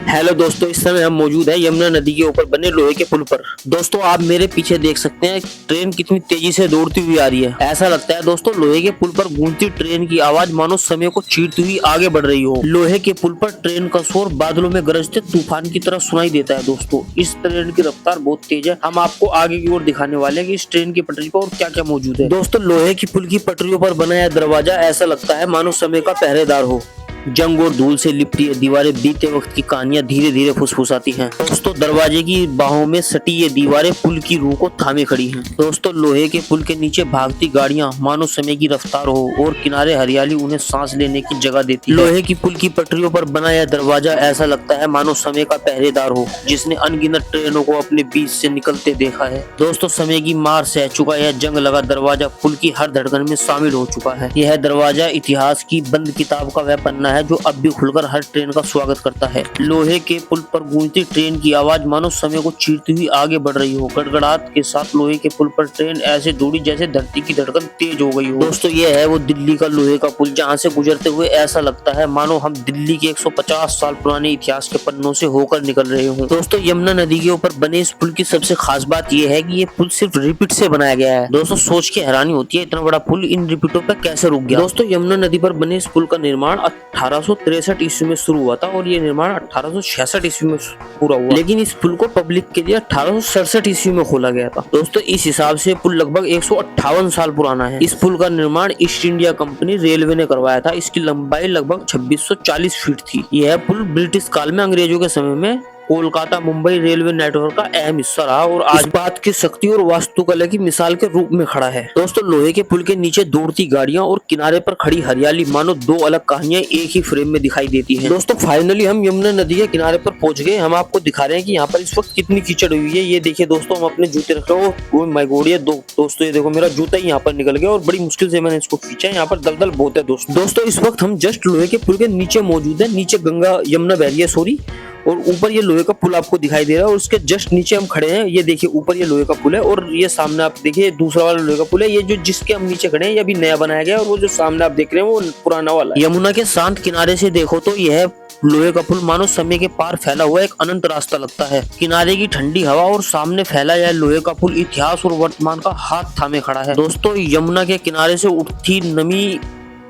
Hello दोस्तों, इस समय हम मौजूद है यमुना नदी के ऊपर बने लोहे के पुल पर। दोस्तों आप मेरे पीछे देख सकते हैं ट्रेन कितनी तेजी से दौड़ती हुई आ रही है। ऐसा लगता है दोस्तों लोहे के पुल पर गूंजती ट्रेन की आवाज मानो समय को चीरती हुई आगे बढ़ रही हो। लोहे के पुल पर ट्रेन का शोर बादलों में गरजते तूफान की तरह सुनाई देता है। दोस्तों इस ट्रेन की रफ्तार बहुत तेज है। हम आपको आगे की ओर दिखाने वाले हैं कि इस ट्रेन की पटरी पर और क्या क्या मौजूद है। दोस्तों लोहे की पुल की पटरियों पर बना यह दरवाजा ऐसा लगता है मानो समय का पहरेदार हो। जंग और धूल से लिपटी ये दीवारें बीते वक्त की कहानियां धीरे धीरे फुसफुसाती हैं। दोस्तों दरवाजे की बाहों में सटी ये दीवारें पुल की रूह को थामे खड़ी हैं। दोस्तों लोहे के पुल के नीचे भागती गाड़ियां मानो समय की रफ्तार हो और किनारे हरियाली उन्हें सांस लेने की जगह देती है। लोहे की पुल की पटरियों पर बना यह दरवाजा ऐसा लगता है मानो समय का पहरेदार हो जिसने अनगिनत ट्रेनों को अपने बीच से निकलते देखा है। दोस्तों समय की मार सह चुका यह जंग लगा दरवाजा पुल की हर धड़कन में शामिल हो चुका है। यह दरवाजा इतिहास की बंद किताब का वह पन्ना है जो अब भी खुलकर हर ट्रेन का स्वागत करता है। लोहे के पुल पर गूंजती ट्रेन की आवाज मानो समय को चीरती हुई आगे बढ़ रही हो। गड़गड़ाहट के साथ लोहे के पुल पर ट्रेन ऐसे दौड़ी जैसे धरती की धड़कन तेज हो गई हो। दोस्तों यह है वो दिल्ली का लोहे का पुल जहाँ से गुजरते हुए ऐसा लगता है मानो हम दिल्ली के 150 साल पुराने इतिहास के पन्नों से होकर निकल रहे हो। दोस्तों यमुना नदी के ऊपर बने इस पुल की सबसे खास बात यह है कि ये पुल सिर्फ रिपीट से बनाया गया है। दोस्तों सोच के हैरानी होती है इतना बड़ा पुल इन रिपीटों पर कैसे रुक गया। दोस्तों यमुना नदी पर बने इस पुल का निर्माण 1863 ईस्वी में शुरू हुआ था और ये निर्माण 1866 ईस्वी में पूरा हुआ, लेकिन इस पुल को पब्लिक के लिए 1867 ईस्वी में खोला गया था। दोस्तों इस हिसाब से पुल लगभग 158 साल पुराना है। इस पुल का निर्माण ईस्ट इंडिया कंपनी रेलवे ने करवाया था। इसकी लंबाई लगभग 2640 फीट थी। यह पुल ब्रिटिश काल में अंग्रेजों के समय में कोलकाता मुंबई रेलवे नेटवर्क का अहम हिस्सा रहा और आज बात की शक्ति और वास्तुकला की मिसाल के रूप में खड़ा है। दोस्तों लोहे के पुल के नीचे दौड़ती गाड़ियां और किनारे पर खड़ी हरियाली मानो दो अलग कहानियां एक ही फ्रेम में दिखाई देती हैं। दोस्तों फाइनली हम यमुना नदी के किनारे पर पहुंच गए। हम आपको दिखा रहे हैं कि यहाँ पर इस वक्त कितनी कीचड़ हुई है। ये देखिए दोस्तों हम अपने जूते रख रहे हो माय गॉड ये दोस्तों ये देखो मेरा जूता ही यहाँ पर निकल गया और बड़ी मुश्किल से मैंने इसको खींचा। यहाँ पर दलदल बहुत है दोस्तों इस वक्त हम जस्ट लोहे के पुल के नीचे मौजूद है। नीचे गंगा यमुना बह रही है सॉरी, और ऊपर ये लोहे का पुल आपको दिखाई दे रहा है और उसके जस्ट नीचे हम खड़े हैं। ये देखिए ऊपर ये लोहे का पुल है और ये सामने आप देखिए दूसरा वाला लोहे का पुल है। ये जो जिसके हम नीचे खड़े हैं ये अभी नया बनाया गया है और वो जो सामने आप देख रहे हैं वो पुराना वाला। यमुना के शांत किनारे से देखो तो यह लोहे का पुल मानो समय के पार फैला हुआ एक अनंत रास्ता लगता है। किनारे की ठंडी हवा और सामने फैला यह लोहे का पुल इतिहास और वर्तमान का हाथ थामे खड़ा है। दोस्तों यमुना के किनारे से उठती नमी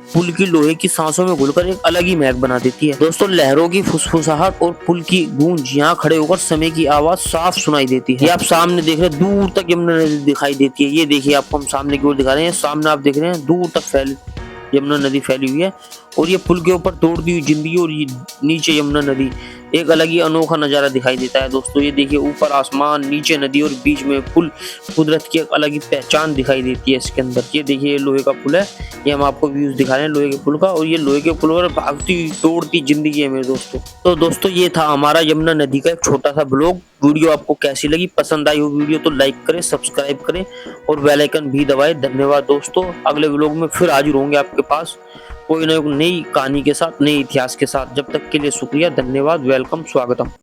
पुल की लोहे की सांसों में घुलकर एक अलग ही महक बना देती है। दोस्तों लहरों की फुसफुसाहट और पुल की गूंज यहाँ खड़े होकर समय की आवाज साफ सुनाई देती है। ये आप सामने देख रहे हैं दूर तक यमुना नदी दिखाई देती है। ये देखिए आपको हम सामने की ओर दिखा रहे हैं। सामने आप देख रहे हैं दूर तक यमुना नदी फैली हुई है और ये पुल के ऊपर दौड़ती हुई जिंदगी और ये नीचे यमुना नदी एक अलग ही अनोखा नजारा दिखाई देता है। दोस्तों ये देखिए ऊपर आसमान नीचे नदी और बीच में पुल, कुदरत की एक अलग ही पहचान दिखाई देती है इसके अंदर। ये देखिए ये लोहे का पुल है। ये हम आपको व्यूज दिखा रहे हैं लोहे के पुल का और ये लोहे के पुल पर भागती दौड़ती जिंदगी है मेरे दोस्तों। तो दोस्तों ये था हमारा यमुना नदी का एक छोटा सा ब्लॉग। वीडियो आपको कैसी लगी, पसंद आई हो वीडियो तो लाइक करें, सब्सक्राइब करें और बेल आइकन भी दबाएं। धन्यवाद दोस्तों। अगले व्लॉग में फिर हाजिर होंगे आपके पास कोई नई कहानी के साथ, नए इतिहास के साथ। जब तक के लिए शुक्रिया, धन्यवाद, वेलकम, स्वागतम।